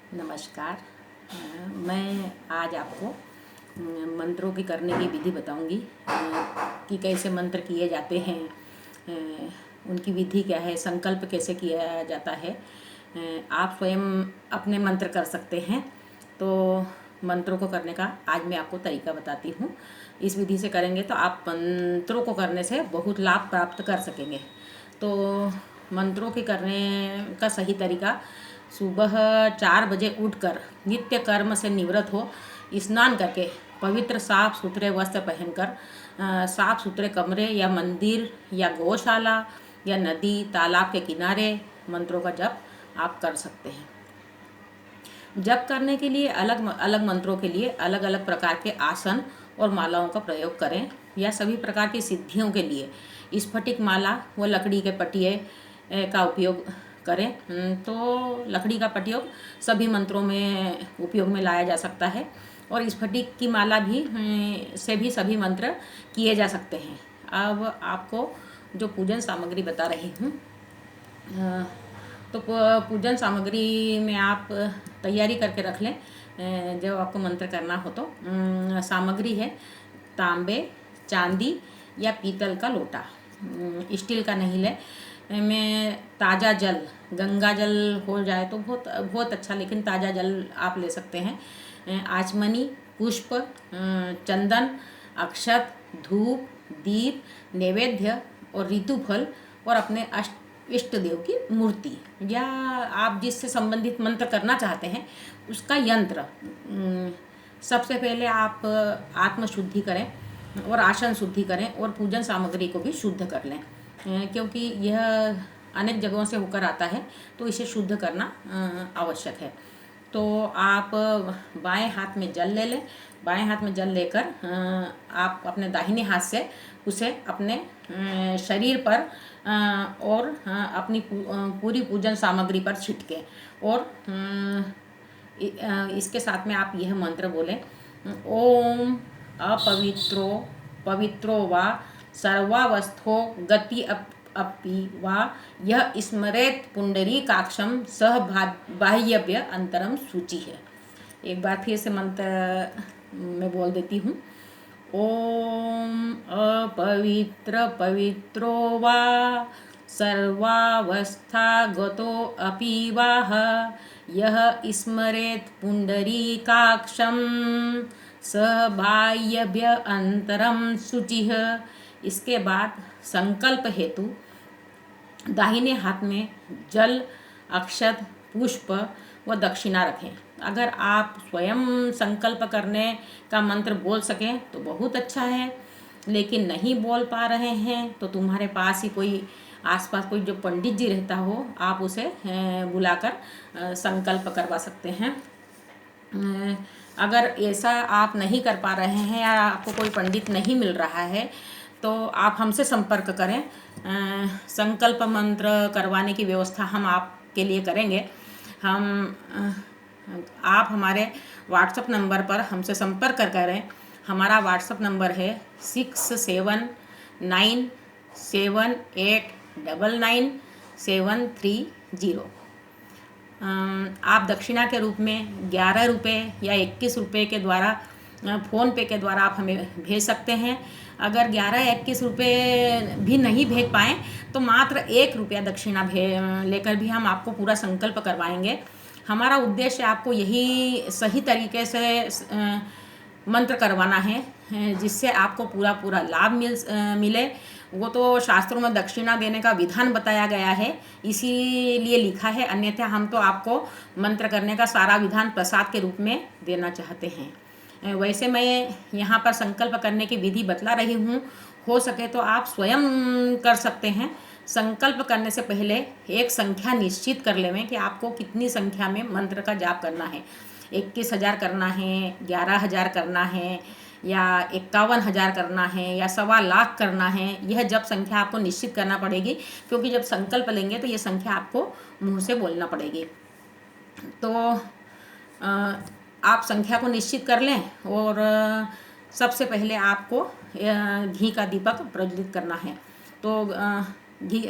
नमस्कार। मैं आज आपको मंत्रों की करने की विधि बताऊंगी कि कैसे मंत्र किए जाते हैं। उनकी विधि क्या है, संकल्प कैसे किया जाता है। आप स्वयं अपने मंत्र कर सकते हैं। तो मंत्रों को करने का आज मैं आपको तरीका बताती हूँ। इस विधि से करेंगे तो आप मंत्रों को करने से बहुत लाभ प्राप्त कर सकेंगे। तो मंत्रों के करने का सही तरीका, सुबह 4 बजे उठकर नित्य कर्म से निवृत्त हो, स्नान करके पवित्र साफ सुथरे वस्त्र पहनकर साफ सुथरे कमरे या मंदिर या गौशाला या नदी तालाब के किनारे मंत्रों का जप आप कर सकते हैं। जप करने के लिए अलग अलग मंत्रों के लिए अलग अलग प्रकार के आसन और मालाओं का प्रयोग करें, या सभी प्रकार की सिद्धियों के लिए स्फटिक माला व लकड़ी के पटिये का उपयोग करें। तो लकड़ी का प्रयोग सभी मंत्रों में उपयोग में लाया जा सकता है, और स्फटिक की माला भी से भी सभी मंत्र किए जा सकते हैं। अब आपको जो पूजन सामग्री बता रही हूँ, तो पूजन सामग्री में आप तैयारी करके रख लें। जब आपको मंत्र करना हो तो सामग्री है तांबे, चांदी या पीतल का लोटा, स्टील का नहीं ले। में ताज़ा जल, गंगा जल हो जाए तो बहुत बहुत अच्छा, लेकिन ताज़ा जल आप ले सकते हैं। आचमनी, पुष्प, चंदन, अक्षत, धूप, दीप, नैवेद्य और ऋतुफल, और अपने इष्ट देव की मूर्ति या आप जिससे संबंधित मंत्र करना चाहते हैं उसका यंत्र। सबसे पहले आप आत्मशुद्धि करें और आसन शुद्धि करें, और पूजन सामग्री को भी शुद्ध कर लें, क्योंकि यह अनेक जगहों से होकर आता है, तो इसे शुद्ध करना आवश्यक है। तो आप बाएं हाथ में जल ले लें। बाएं हाथ में जल लेकर आप अपने दाहिने हाथ से उसे अपने शरीर पर और अपनी पूरी पूजन सामग्री पर छिटकें, और इसके साथ में आप यह मंत्र बोलें: ओम अपवित्रो पवित्रो वा सर्वावस्थो गति अपि वा यह स्मरेत पुंडरीकाक्षम सह बाह्यव्य अंतरम सूची है। एक बार फिर से मंत्र मैं बोल देती हूँ। ओम अपवित्र पवित्रो वा सर्वावस्था गतो अपि वाह यह स्मरेत पुंडरीकाक्षम सह बाह्यव्य अंतरम शुचिः। इसके बाद संकल्प हेतु दाहिने हाथ में जल, अक्षत, पुष्प व दक्षिणा रखें। अगर आप स्वयं संकल्प करने का मंत्र बोल सकें तो बहुत अच्छा है, लेकिन नहीं बोल पा रहे हैं तो तुम्हारे पास ही कोई आसपास कोई जो पंडित जी रहता हो, आप उसे बुलाकर संकल्प करवा सकते हैं। अगर ऐसा आप नहीं कर पा रहे हैं या आपको कोई पंडित नहीं मिल रहा है तो आप हमसे संपर्क करें। संकल्प मंत्र करवाने की व्यवस्था हम आपके लिए करेंगे। आप हमारे व्हाट्सएप नंबर पर हमसे संपर्क करें। हमारा व्हाट्सएप नंबर है 6797899730। आप दक्षिणा के रूप में 11 रुपये या 21 रुपये के द्वारा फ़ोन पे के द्वारा आप हमें भेज सकते हैं। अगर 11 या 21 रुपये भी नहीं भेज पाएँ तो मात्र 1 रुपया दक्षिणा लेकर भी हम आपको पूरा संकल्प करवाएंगे। हमारा उद्देश्य आपको यही सही तरीके से मंत्र करवाना है, जिससे आपको पूरा लाभ मिले। वो तो शास्त्रों में दक्षिणा देने का विधान बताया गया है, इसीलिए लिखा है, अन्यथा हम तो आपको मंत्र करने का सारा विधान प्रसाद के रूप में देना चाहते हैं। वैसे मैं यहाँ पर संकल्प करने की विधि बतला रही हूँ, हो सके तो आप स्वयं कर सकते हैं। संकल्प करने से पहले एक संख्या निश्चित कर लें कि आपको कितनी संख्या में मंत्र का जाप करना है। 21,000 करना है, 11,000 करना है, या 51,000 करना है, या 1,25,000 करना है। यह जब संख्या आपको निश्चित करना पड़ेगी, क्योंकि जब संकल्प लेंगे तो ये संख्या आपको मुंह से बोलना पड़ेगी। तो आप संख्या को निश्चित कर लें, और सबसे पहले आपको घी का दीपक प्रज्वलित करना है। तो घी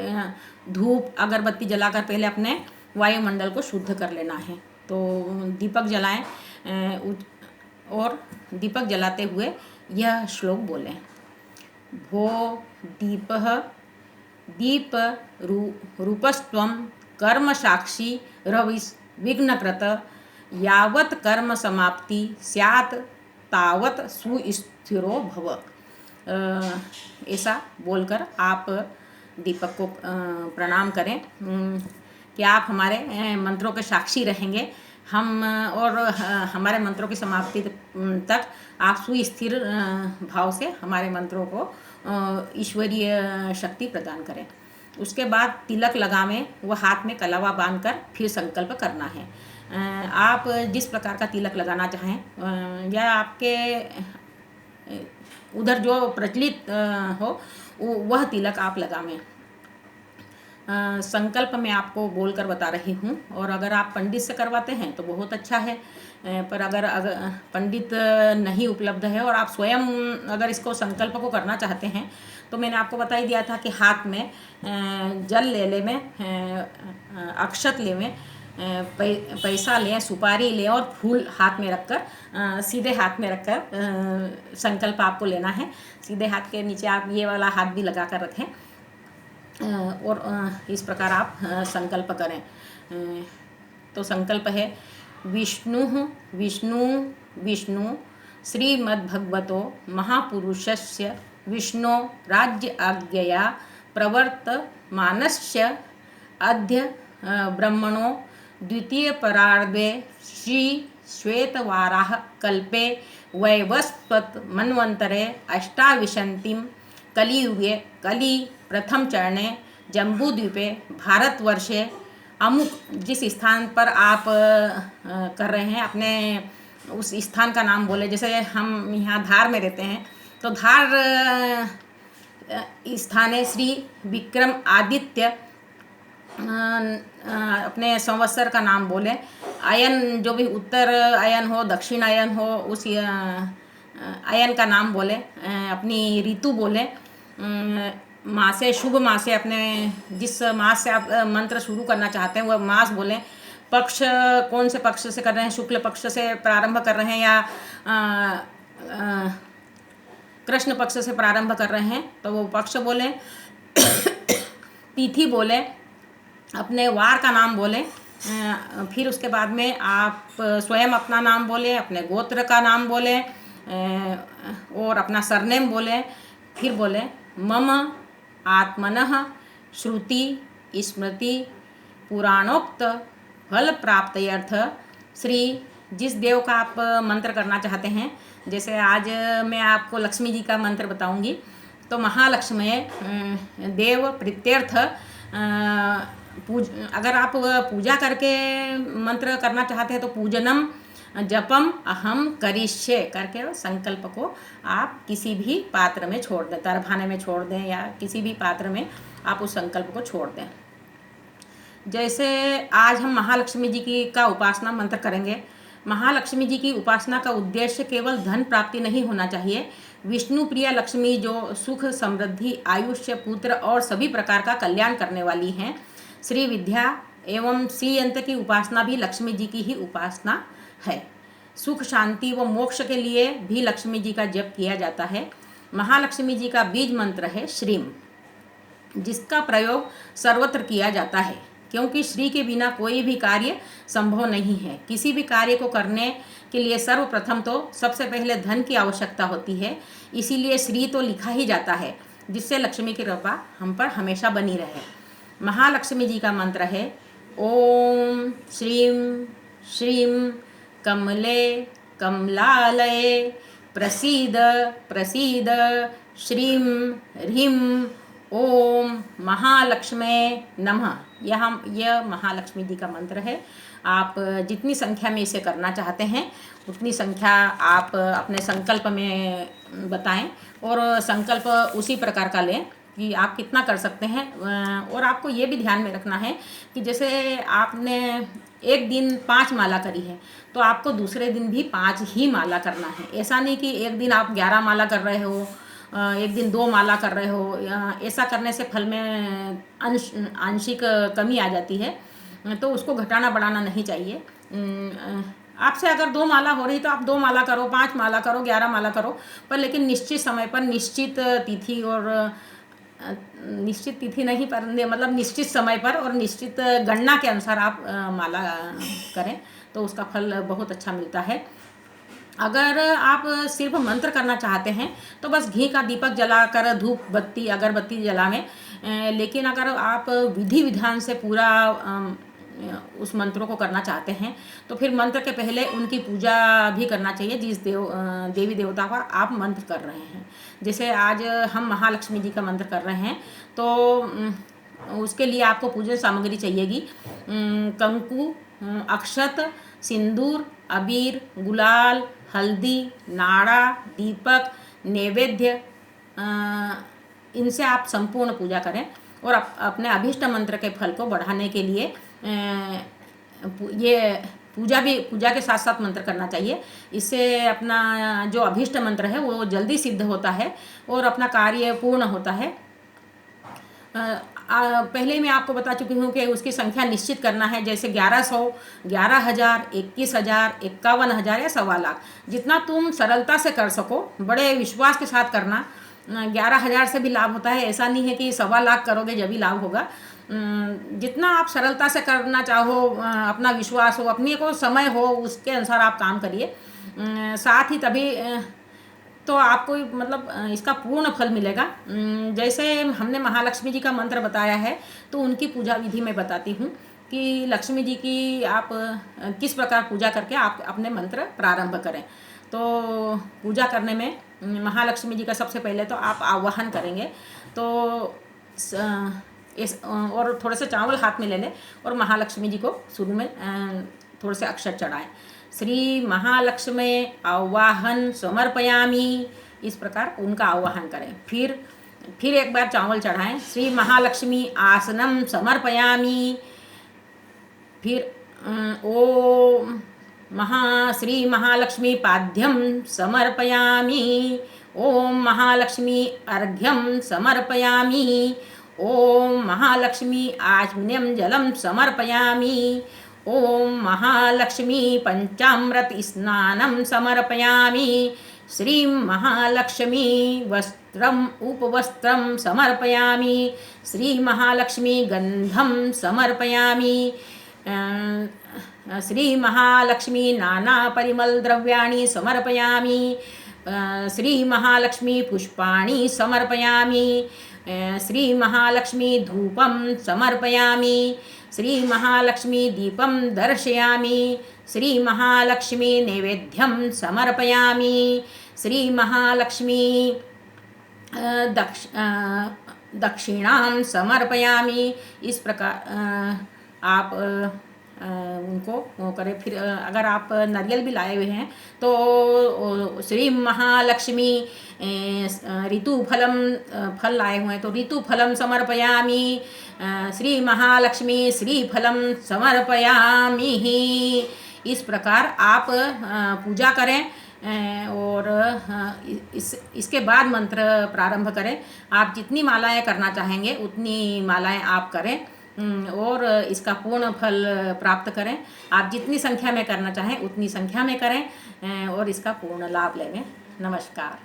धूप अगरबत्ती जलाकर पहले अपने वायुमंडल को शुद्ध कर लेना है। तो दीपक जलाएं और दीपक जलाते हुए यह श्लोक बोलें। भो दीपः दीपरूपस्त्वं कर्म साक्षी रविघ्नकृत यावत् कर्म समाप्ति स्यात् तावत् सुस्थिरो भव। ऐसा बोलकर आप दीपक को प्रणाम करें कि आप हमारे मंत्रों के साक्षी रहेंगे। हम और हमारे मंत्रों की समाप्ति तक आप सुस्थिर भाव से हमारे मंत्रों को ईश्वरीय शक्ति प्रदान करें। उसके बाद तिलक लगावें व हाथ में कलावा बांधकर फिर संकल्प करना है। आप जिस प्रकार का तिलक लगाना चाहें या आपके उधर जो प्रचलित हो वह तिलक आप लगावें। संकल्प मैं आपको बोलकर बता रही हूँ, और अगर आप पंडित से करवाते हैं तो बहुत अच्छा है, पर अगर पंडित नहीं उपलब्ध है और आप स्वयं अगर इसको संकल्प को करना चाहते हैं तो मैंने आपको बता ही दिया था कि हाथ में जल ले लें, अक्षत लें, पैसा लें, सुपारी लें और फूल हाथ में रखकर सीधे हाथ में रखकर संकल्प आपको लेना है। सीधे हाथ के नीचे आप ये वाला हाथ भी लगा कर रखें और इस प्रकार आप संकल्प करें। तो संकल्प है विष्णु विष्णु विष्णु श्रीमद्भगवतो महापुरुषस्य विष्णु राज्य आज्ञया प्रवर्तमानस्य अद्य ब्रह्मणो द्वितीय परार्धे श्री श्वेतवाराह कल्पे वैवस्वत मन्वंतरे अष्टाविंशतिं कलियुगे कली प्रथम चरणे जम्बूद्वीपे भारतवर्षे अमुक जिस स्थान पर आप कर रहे हैं अपने उस स्थान का नाम बोले। जैसे हम यहाँ धार में रहते हैं तो धार स्थाने श्री विक्रम आदित्य अपने संवत्सर का नाम बोले। अयन जो भी उत्तर अयन हो दक्षिण अयन हो उस अयन का नाम बोले। अपनी ऋतु बोले, मासे शुभ मासे अपने जिस मास से आप मंत्र शुरू करना चाहते हैं वह मास बोलें। पक्ष कौन से पक्ष से कर रहे हैं, शुक्ल पक्ष से प्रारंभ कर रहे हैं या कृष्ण पक्ष से प्रारंभ कर रहे हैं तो वो पक्ष बोलें। तिथि बोले, अपने वार का नाम बोलें। फिर उसके बाद में आप स्वयं अपना नाम बोलें, अपने गोत्र का नाम बोलें और अपना सरनेम बोलें। फिर बोलें मम आत्मनः श्रुति स्मृति पुराणोक्त फल प्राप्त्यर्थ श्री जिस देव का आप मंत्र करना चाहते हैं। जैसे आज मैं आपको लक्ष्मी जी का मंत्र बताऊंगी तो महालक्ष्मी देव प्रीत्यर्थ अगर आप पूजा करके मंत्र करना चाहते हैं तो पूजनम जपम अहम करिष्ये करके संकल्प को आप किसी भी पात्र में छोड़ दें, तरभाने में छोड़ दें या किसी भी पात्र में आप उस संकल्प को छोड़ दें। जैसे आज हम महालक्ष्मी जी की का उपासना मंत्र करेंगे। महालक्ष्मी जी की उपासना का उद्देश्य केवल धन प्राप्ति नहीं होना चाहिए। विष्णु प्रिया लक्ष्मी जो सुख समृद्धि आयुष्य पुत्र और सभी प्रकार का कल्याण करने वाली हैं। श्री विद्या एवं श्री यंत्र की उपासना भी लक्ष्मी जी की ही उपासना है। सुख शांति व मोक्ष के लिए भी लक्ष्मी जी का जप किया जाता है। महालक्ष्मी जी का बीज मंत्र है श्रीम, जिसका प्रयोग सर्वत्र किया जाता है क्योंकि श्री के बिना कोई भी कार्य संभव नहीं है। किसी भी कार्य को करने के लिए सर्वप्रथम तो सबसे पहले धन की आवश्यकता होती है, इसीलिए श्री तो लिखा ही जाता है जिससे लक्ष्मी की कृपा हम पर हमेशा बनी रहे। महालक्ष्मी जी का मंत्र है ओम श्रीम श्रीम कमले कमलालये प्रसीद प्रसीद श्रीं ह्रीं ओम महालक्ष्मे नमः। यह महालक्ष्मी जी का मंत्र है। आप जितनी संख्या में इसे करना चाहते हैं उतनी संख्या आप अपने संकल्प में बताएं और संकल्प उसी प्रकार का लें कि आप कितना कर सकते हैं। और आपको ये भी ध्यान में रखना है कि जैसे आपने एक दिन 5 माला करी है तो आपको दूसरे दिन भी 5 ही माला करना है। ऐसा नहीं कि एक दिन आप 11 माला कर रहे हो, एक दिन 2 माला कर रहे हो। ऐसा करने से फल में आंशिक कमी आ जाती है, तो उसको घटाना बढ़ाना नहीं चाहिए। आपसे अगर 2 माला हो रही तो आप 2 माला करो, 5 माला करो, 11 माला करो, पर लेकिन निश्चित समय पर, निश्चित तिथि और निश्चित तिथि नहीं, पर मतलब निश्चित समय पर और निश्चित गणना के अनुसार आप माला करें तो उसका फल बहुत अच्छा मिलता है। अगर आप सिर्फ मंत्र करना चाहते हैं तो बस घी का दीपक जलाकर धूप बत्ती अगरबत्ती जलावें, लेकिन अगर आप विधि विधान से पूरा उस मंत्रों को करना चाहते हैं तो फिर मंत्र के पहले उनकी पूजा भी करना चाहिए, जिस देवी देवता का आप मंत्र कर रहे हैं। जैसे आज हम महालक्ष्मी जी का मंत्र कर रहे हैं तो उसके लिए आपको पूजन सामग्री चाहिएगी, कंकु, अक्षत, सिंदूर, अबीर, गुलाल, हल्दी, नाड़ा, दीपक, नैवेद्य, इनसे आप संपूर्ण पूजा करें और अपने अभीष्ट मंत्र के फल को बढ़ाने के लिए ये पूजा के साथ साथ मंत्र करना चाहिए। इससे अपना जो अभीष्ट मंत्र है वो जल्दी सिद्ध होता है और अपना कार्य पूर्ण होता है। पहले मैं आपको बता चुकी हूँ कि उसकी संख्या निश्चित करना है, जैसे 1100, 11,000, 21,000, 51,000 या 1,25,000, जितना तुम सरलता से कर सको, बड़े विश्वास के साथ करना। 11,000 से भी लाभ होता है, ऐसा नहीं है कि 1,25,000 करोगे जब भी लाभ होगा। जितना आप सरलता से करना चाहो, अपना विश्वास हो, अपने को समय हो, उसके अनुसार आप काम करिए, साथ ही तभी तो आपको मतलब इसका पूर्ण फल मिलेगा। जैसे हमने महालक्ष्मी जी का मंत्र बताया है तो उनकी पूजा विधि मैं बताती हूँ कि लक्ष्मी जी की आप किस प्रकार पूजा करके आप अपने मंत्र प्रारंभ करें। तो पूजा करने में महालक्ष्मी जी का सबसे पहले तो आप आवाहन करेंगे तो और थोड़े से चावल हाथ में ले लें और महालक्ष्मी जी को शुरू में थोड़े से अक्षर चढ़ाएं। श्री महालक्ष्मी आवाहन समर्पयामी, इस प्रकार उनका आवाहन करें। फिर एक बार चावल चढ़ाएं, श्री महालक्ष्मी आसनम समर्पयामी। फिर ओम श्री महालक्ष्मी पाद्यम समर्पयामी। ओम महालक्ष्मी अर्घ्यम समर्पयामी। ओम महालक्ष्मी आचमनीयम जलम समर्पयामी। ओम महालक्ष्मी पंचामृत स्नानं समर्पयामी। श्री महालक्ष्मी वस्त्रम उपवस्त्रम समर्पयामी। श्री महालक्ष्मी गंधम समर्पयामी। श्री महालक्ष्मी नाना परिमल द्रव्याणि समर्पयामी। श्री महालक्ष्मी पुष्पाणि समर्पयामी। श्री महालक्ष्मी धूपम समर्पयामी। श्री महालक्ष्मी दीपम दर्शयामी। श्री महालक्ष्मी नैवेद्यम समर्पयामी। श्री महालक्ष्मी दक्षिणां समर्पयामी। इस प्रकार आप उनको वो करें। फिर अगर आप नारियल भी लाए हुए हैं तो श्री महालक्ष्मी ऋतुफलम फल लाए हुए हैं तो ऋतुफलम समर्पयामी। श्री महालक्ष्मी श्रीफलम समर्पयामी। इस प्रकार आप पूजा करें और इसके बाद मंत्र प्रारंभ करें। आप जितनी मालाएं करना चाहेंगे उतनी मालाएं आप करें और इसका पूर्ण फल प्राप्त करें। आप जितनी संख्या में करना चाहें उतनी संख्या में करें और इसका पूर्ण लाभ लेंगे। नमस्कार।